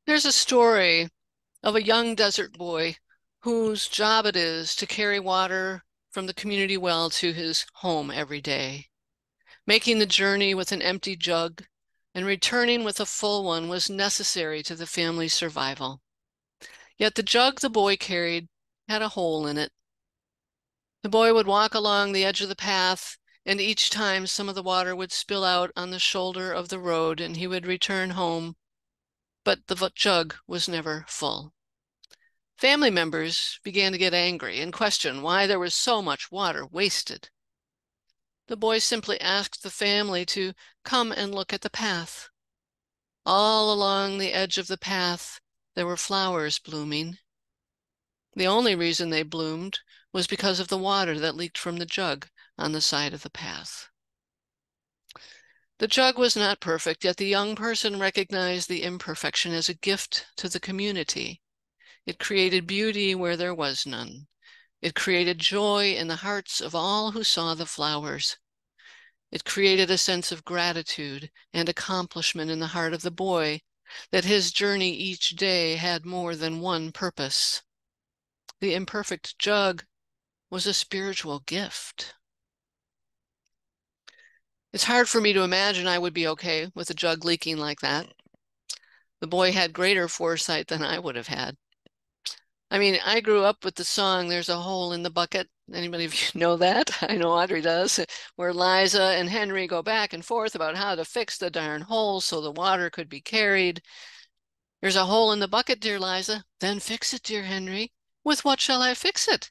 There's a story of a young desert boy whose job it is to carry water from the community well to his home every day. Making the journey with an empty jug and returning with a full one was necessary to the family's survival. Yet the jug the boy carried had a hole in it. The boy would walk along the edge of the path, and each time some of the water would spill out on the shoulder of the road, and he would return home, but the jug was never full. Family members began to get angry and question why there was so much water wasted. The boy simply asked the family to come and look at the path. All along the edge of the path, there were flowers blooming. The only reason they bloomed was because of the water that leaked from the jug on the side of the path. The jug was not perfect, yet the young person recognized the imperfection as a gift to the community. It created beauty where there was none. It created joy in the hearts of all who saw the flowers. It created a sense of gratitude and accomplishment in the heart of the boy that his journey each day had more than one purpose. The imperfect jug was a spiritual gift. It's hard for me to imagine I would be okay with a jug leaking like that. The boy had greater foresight than I would have had. I mean, I grew up with the song, There's a Hole in the Bucket. Anybody of you know that? I know Audrey does, where Liza and Henry go back and forth about how to fix the darn hole so the water could be carried. There's a hole in the bucket, dear Liza. Then fix it, dear Henry. With what shall I fix it?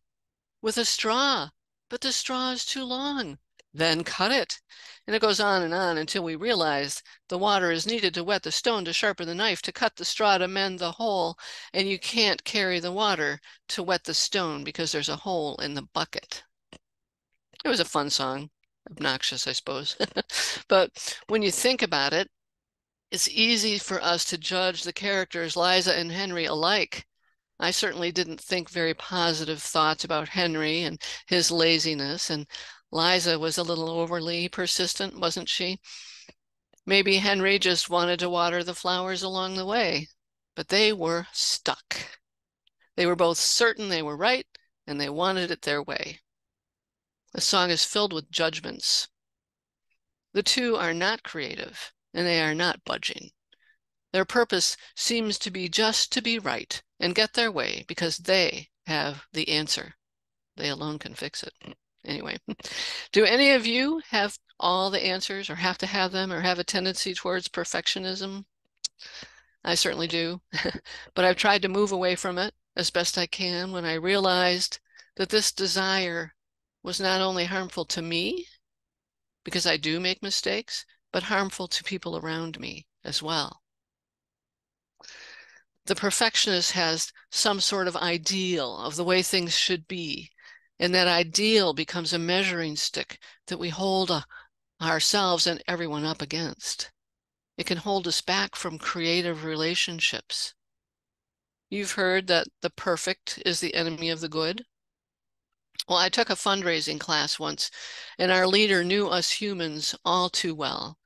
With a straw. But the straw is too long. Then cut it. And it goes on until we realize the water is needed to wet the stone to sharpen the knife, to cut the straw to mend the hole, and you can't carry the water to wet the stone because there's a hole in the bucket. It was a fun song. Obnoxious, I suppose. But when you think about it, it's easy for us to judge the characters, Liza and Henry, alike. I certainly didn't think very positive thoughts about Henry and his laziness, and Liza was a little overly persistent, wasn't she? Maybe Henry just wanted to water the flowers along the way, but they were stuck. They were both certain they were right, and they wanted it their way. The song is filled with judgments. The two are not creative, and they are not budging. Their purpose seems to be just to be right and get their way because they have the answer. They alone can fix it. Anyway, do any of you have all the answers or have to have them or have a tendency towards perfectionism? I certainly do, but I've tried to move away from it as best I can when I realized that this desire was not only harmful to me, because I do make mistakes, but harmful to people around me as well. The perfectionist has some sort of ideal of the way things should be, and that ideal becomes a measuring stick that we hold ourselves and everyone up against. It can hold us back from creative relationships. You've heard that the perfect is the enemy of the good. Well, I took a fundraising class once, and our leader knew us humans all too well.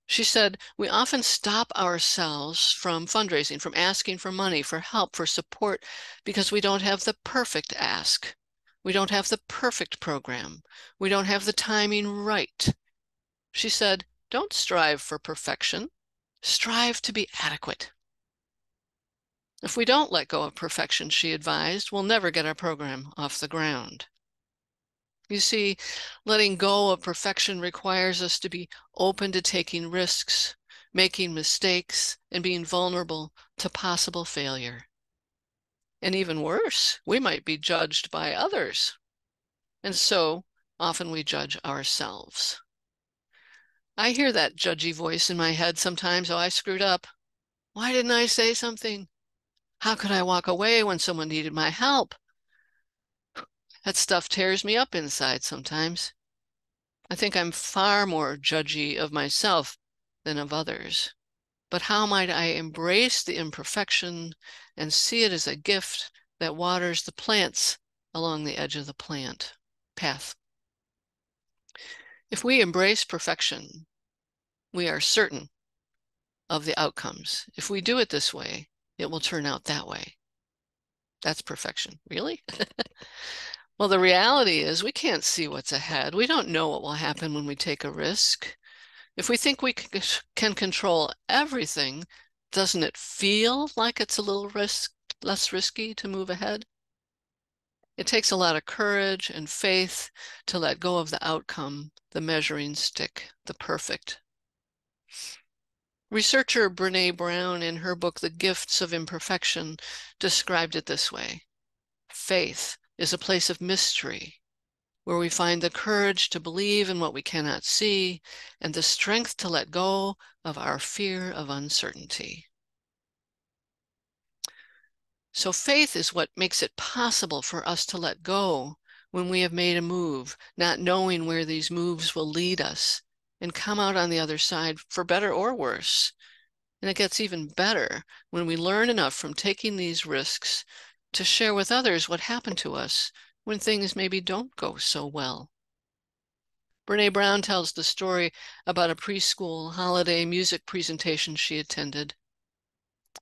She said, we often stop ourselves from fundraising, from asking for money, for help, for support, because we don't have the perfect ask. We don't have the perfect program. We don't have the timing right. She said, don't strive for perfection. Strive to be adequate. If we don't let go of perfection, she advised, we'll never get our program off the ground. You see, letting go of perfection requires us to be open to taking risks, making mistakes, and being vulnerable to possible failure. And even worse, we might be judged by others. And so often we judge ourselves. I hear that judgy voice in my head sometimes. Oh, I screwed up. Why didn't I say something? How could I walk away when someone needed my help? That stuff tears me up inside sometimes. I think I'm far more judgy of myself than of others. But how might I embrace the imperfection and see it as a gift that waters the plants along the edge of the plant path? If we embrace perfection, we are certain of the outcomes. If we do it this way, it will turn out that way. That's perfection. Really? Well, the reality is we can't see what's ahead. We don't know what will happen when we take a risk. If we think we can control everything, doesn't it feel like it's a little less risky to move ahead? It takes a lot of courage and faith to let go of the outcome, the measuring stick, the perfect. Researcher Brené Brown, in her book, The Gifts of Imperfection, described it this way. Faith is a place of mystery, where we find the courage to believe in what we cannot see and the strength to let go of our fear of uncertainty. So faith is what makes it possible for us to let go when we have made a move, not knowing where these moves will lead us, and come out on the other side for better or worse. And it gets even better when we learn enough from taking these risks to share with others what happened to us when things maybe don't go so well. Brené Brown tells the story about a preschool holiday music presentation she attended.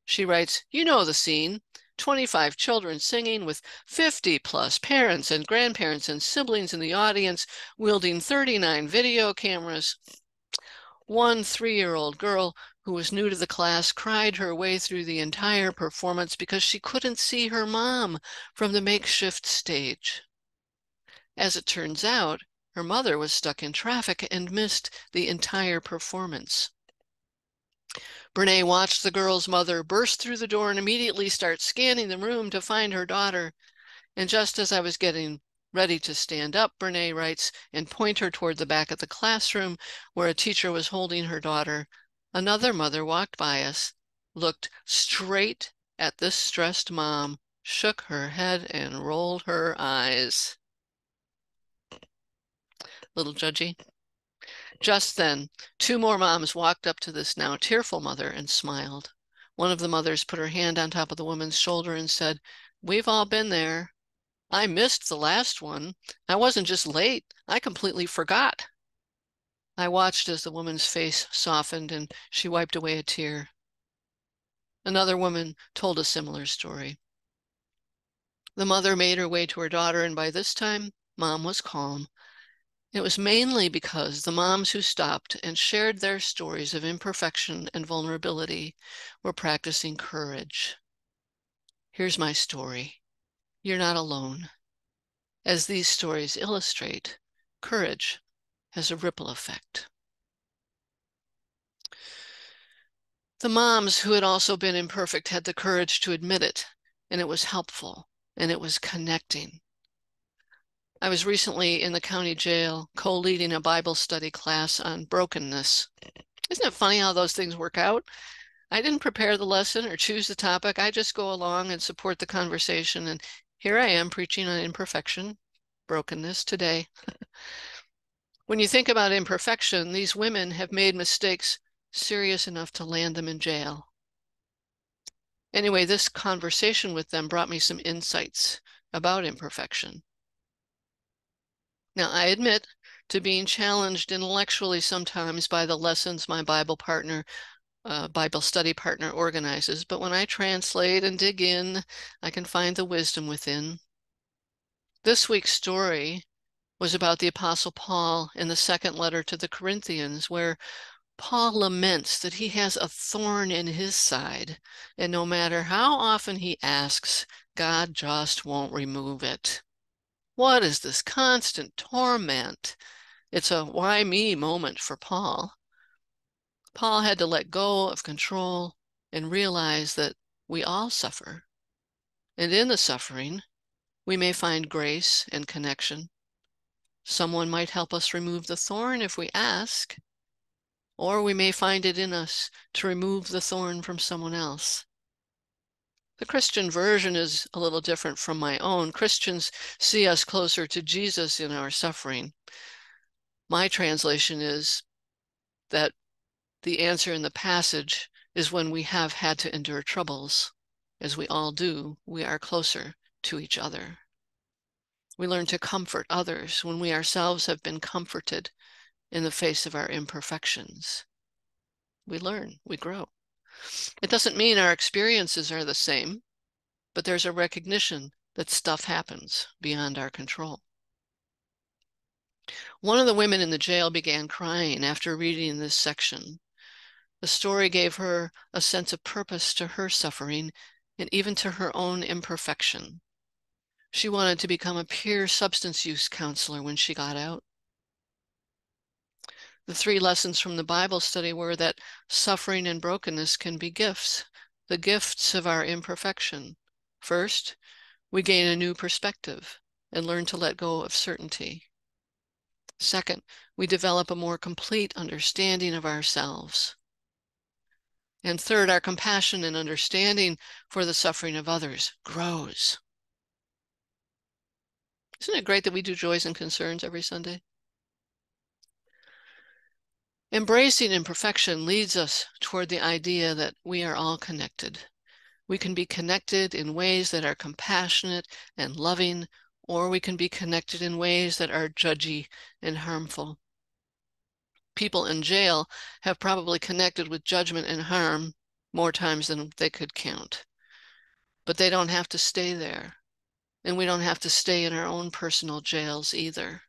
She writes, "You know the scene. 25 children singing with 50 plus parents and grandparents and siblings in the audience, wielding 39 video cameras. One 3-year-old girl who was new to the class cried her way through the entire performance because she couldn't see her mom from the makeshift stage. As it turns out, her mother was stuck in traffic and missed the entire performance. Brene watched the girl's mother burst through the door and immediately start scanning the room to find her daughter. And just as I was getting ready to stand up," Brene writes, "and point her toward the back of the classroom where a teacher was holding her daughter, another mother walked by us, looked straight at this stressed mom, shook her head, and rolled her eyes." Little judgy. Just then, 2 more moms walked up to this now tearful mother and smiled. One of the mothers put her hand on top of the woman's shoulder and said, "We've all been there. I missed the last one. I wasn't just late, I completely forgot." I watched as the woman's face softened and she wiped away a tear. Another woman told a similar story. The mother made her way to her daughter, and by this time, Mom was calm. It was mainly because the moms who stopped and shared their stories of imperfection and vulnerability were practicing courage. Here's my story. You're not alone. As these stories illustrate, courage has a ripple effect. The moms who had also been imperfect had the courage to admit it, and it was helpful, and it was connecting. I was recently in the county jail co-leading a Bible study class on brokenness. Isn't it funny how those things work out? I didn't prepare the lesson or choose the topic. I just go along and support the conversation, and here I am preaching on imperfection, brokenness today. When you think about imperfection, these women have made mistakes serious enough to land them in jail. Anyway, this conversation with them brought me some insights about imperfection. Now, I admit to being challenged intellectually sometimes by the lessons my Bible study partner organizes, but when I translate and dig in, I can find the wisdom within. This week's story was about the Apostle Paul in the second letter to the Corinthians, where Paul laments that he has a thorn in his side, and no matter how often he asks, God just won't remove it. What is this constant torment? It's a why me moment for Paul. Paul had to let go of control and realize that we all suffer. And in the suffering, we may find grace and connection. Someone might help us remove the thorn if we ask, or we may find it in us to remove the thorn from someone else. The Christian version is a little different from my own. Christians see us closer to Jesus in our suffering. My translation is that the answer in the passage is when we have had to endure troubles. As we all do, we are closer to each other. We learn to comfort others when we ourselves have been comforted in the face of our imperfections. We learn, we grow. It doesn't mean our experiences are the same, but there's a recognition that stuff happens beyond our control. One of the women in the jail began crying after reading this section. The story gave her a sense of purpose to her suffering and even to her own imperfection. She wanted to become a peer substance use counselor when she got out. The 3 lessons from the Bible study were that suffering and brokenness can be gifts, the gifts of our imperfection. First, we gain a new perspective and learn to let go of certainty. Second, we develop a more complete understanding of ourselves. And third, our compassion and understanding for the suffering of others grows. Isn't it great that we do joys and concerns every Sunday? Embracing imperfection leads us toward the idea that we are all connected. We can be connected in ways that are compassionate and loving, or we can be connected in ways that are judgy and harmful. People in jail have probably connected with judgment and harm more times than they could count. But they don't have to stay there, and we don't have to stay in our own personal jails either.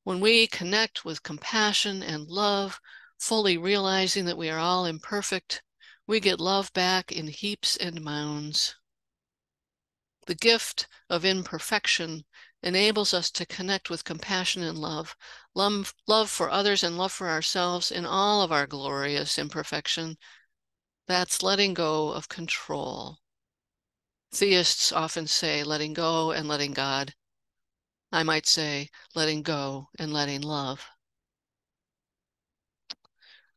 When we connect with compassion and love, fully realizing that we are all imperfect, we get love back in heaps and mounds. The gift of imperfection enables us to connect with compassion and love for others and love for ourselves in all of our glorious imperfection. That's letting go of control. Theists often say letting go and letting God. I might say letting go and letting love.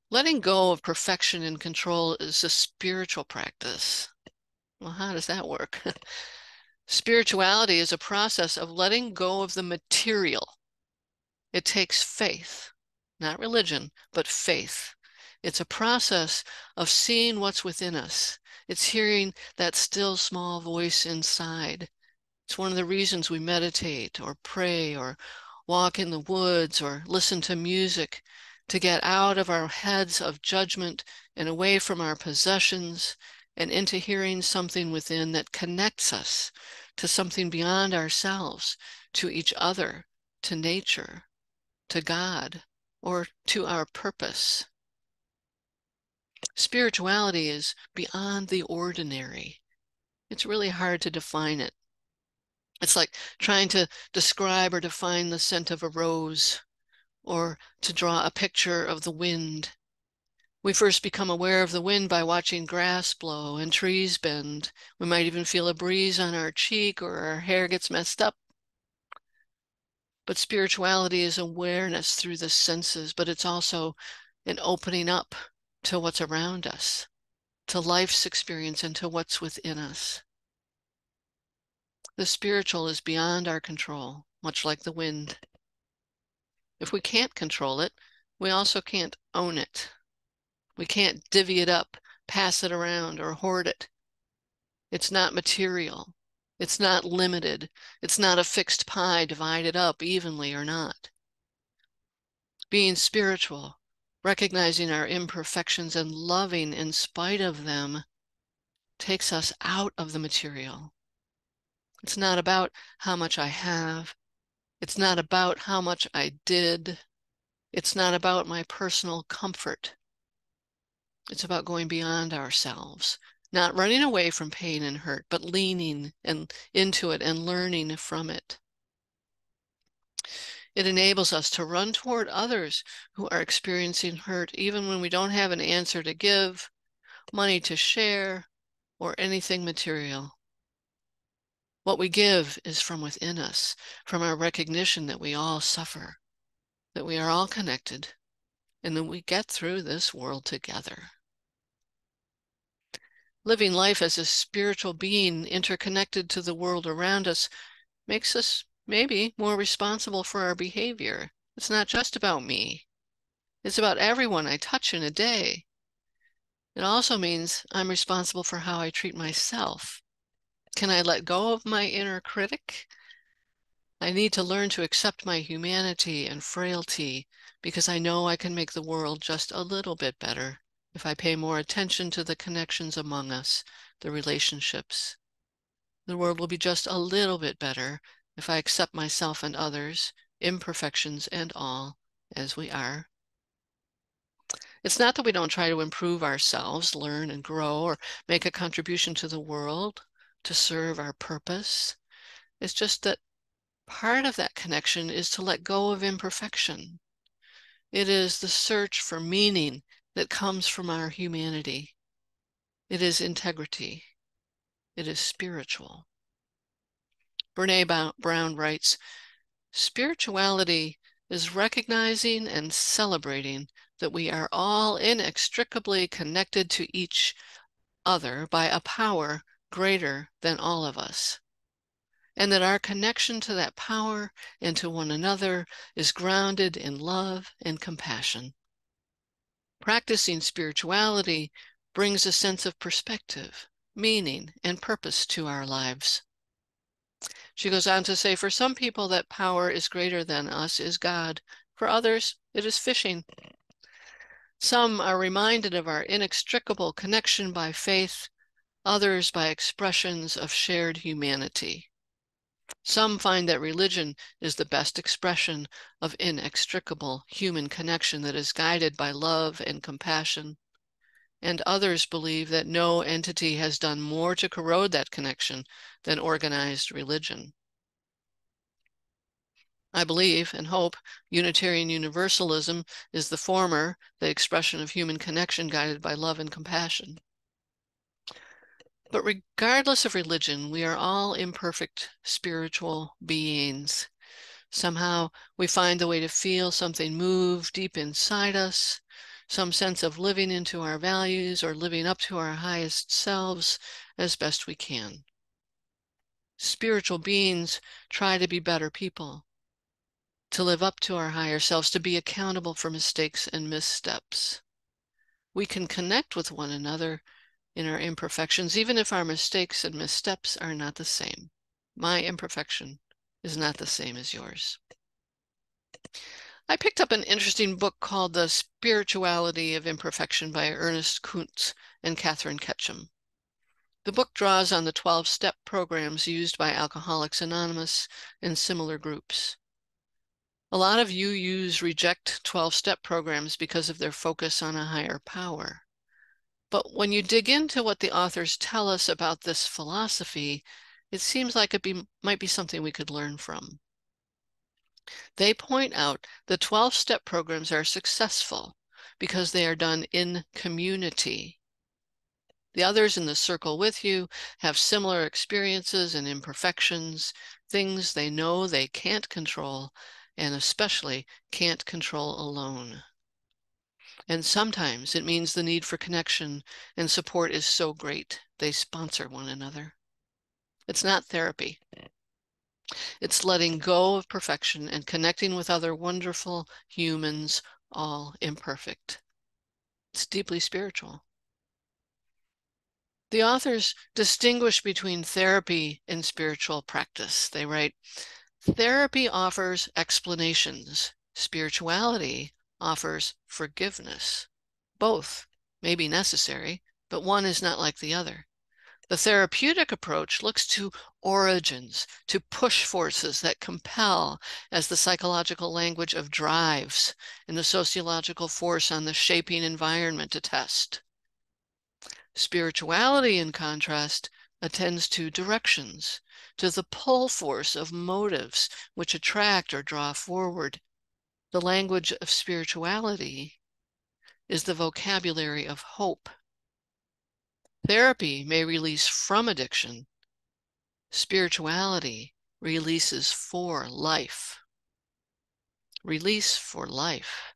Letting go of perfection and control is a spiritual practice. Well, how does that work? Spirituality is a process of letting go of the material. It takes faith, not religion, but faith. It's a process of seeing what's within us. It's hearing that still small voice inside. It's one of the reasons we meditate or pray or walk in the woods or listen to music, to get out of our heads of judgment and away from our possessions and into hearing something within that connects us to something beyond ourselves, to each other, to nature, to God, or to our purpose. Spirituality is beyond the ordinary. It's really hard to define it. It's like trying to describe or define the scent of a rose, or to draw a picture of the wind. We first become aware of the wind by watching grass blow and trees bend. We might even feel a breeze on our cheek or our hair gets messed up. But spirituality is awareness through the senses, but it's also an opening up to what's around us, to life's experience and to what's within us. The spiritual is beyond our control, much like the wind. If we can't control it, we also can't own it. We can't divvy it up, pass it around, or hoard it. It's not material. It's not limited. It's not a fixed pie divided up evenly or not. Being spiritual, recognizing our imperfections and loving in spite of them, takes us out of the material. It's not about how much I have. It's not about how much I did. It's not about my personal comfort. It's about going beyond ourselves, not running away from pain and hurt, but leaning into it and learning from it. It enables us to run toward others who are experiencing hurt, even when we don't have an answer to give, money to share, or anything material. What we give is from within us, from our recognition that we all suffer, that we are all connected, and that we get through this world together. Living life as a spiritual being interconnected to the world around us makes us maybe more responsible for our behavior. It's not just about me. It's about everyone I touch in a day. It also means I'm responsible for how I treat myself. Can I let go of my inner critic? I need to learn to accept my humanity and frailty because I know I can make the world just a little bit better if I pay more attention to the connections among us, the relationships. The world will be just a little bit better if I accept myself and others, imperfections and all, as we are. It's not that we don't try to improve ourselves, learn and grow, or make a contribution to the world to serve our purpose. It's just that part of that connection is to let go of imperfection. It is the search for meaning that comes from our humanity. It is integrity. It is spiritual. Brene Brown writes, spirituality is recognizing and celebrating that we are all inextricably connected to each other by a power greater than all of us, and that our connection to that power and to one another is grounded in love and compassion. Practicing spirituality brings a sense of perspective, meaning, and purpose to our lives. She goes on to say, for some people, that power is greater than us is God. For others, it is fishing. Some are reminded of our inextricable connection by faith, others by expressions of shared humanity. Some find that religion is the best expression of inextricable human connection that is guided by love and compassion, and others believe that no entity has done more to corrode that connection than organized religion. I believe and hope Unitarian Universalism is the former, the expression of human connection guided by love and compassion. But regardless of religion, we are all imperfect spiritual beings. Somehow we find the way to feel something move deep inside us, some sense of living into our values or living up to our highest selves as best we can. Spiritual beings try to be better people, to live up to our higher selves, to be accountable for mistakes and missteps. We can connect with one another in our imperfections, even if our mistakes and missteps are not the same. My imperfection is not the same as yours. I picked up an interesting book called The Spirituality of Imperfection by Ernest Kuntz and Catherine Ketchum. The book draws on the 12-step programs used by Alcoholics Anonymous and similar groups. A lot of UUs reject 12-step programs because of their focus on a higher power. But when you dig into what the authors tell us about this philosophy, it seems like it might be something we could learn from. They point out the 12-step programs are successful because they are done in community. The others in the circle with you have similar experiences and imperfections, things they know they can't control, and especially can't control alone. And sometimes it means the need for connection and support is so great, they sponsor one another. It's not therapy. It's letting go of perfection and connecting with other wonderful humans, all imperfect. It's deeply spiritual. The authors distinguish between therapy and spiritual practice. They write, therapy offers explanations. Spirituality offers forgiveness. Both may be necessary, but one is not like the other. The therapeutic approach looks to origins, to push forces that compel as the psychological language of drives and the sociological force on the shaping environment to test. Spirituality, in contrast, attends to directions, to the pull force of motives which attract or draw forward. The language of spirituality is the vocabulary of hope. Therapy may release from addiction. Spirituality releases for life. Release for life.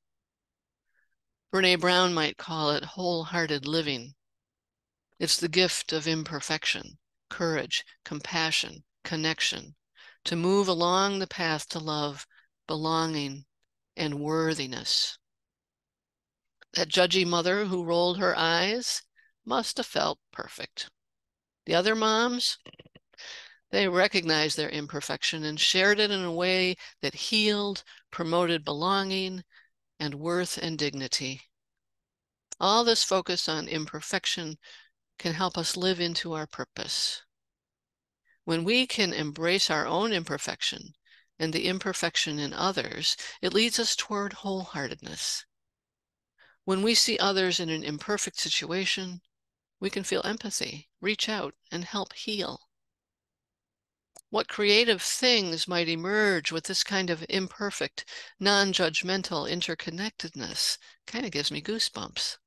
Brene Brown might call it wholehearted living. It's the gift of imperfection, courage, compassion, connection, to move along the path to love, belonging, and worthiness. That judgy mother who rolled her eyes must have felt perfect. The other moms, they recognized their imperfection and shared it in a way that healed, promoted belonging, and worth and dignity. All this focus on imperfection can help us live into our purpose. When we can embrace our own imperfection and the imperfection in others, it leads us toward wholeheartedness. When we see others in an imperfect situation, we can feel empathy, reach out, and help heal. What creative things might emerge with this kind of imperfect, non-judgmental interconnectedness? Kind of gives me goosebumps.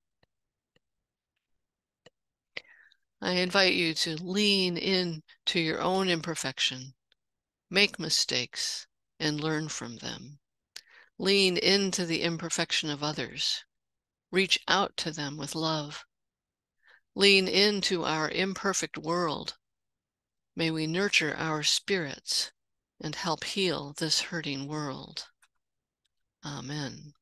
I invite you to lean in to your own imperfection, make mistakes, and learn from them. Lean into the imperfection of others. Reach out to them with love. Lean into our imperfect world. May we nurture our spirits and help heal this hurting world. Amen.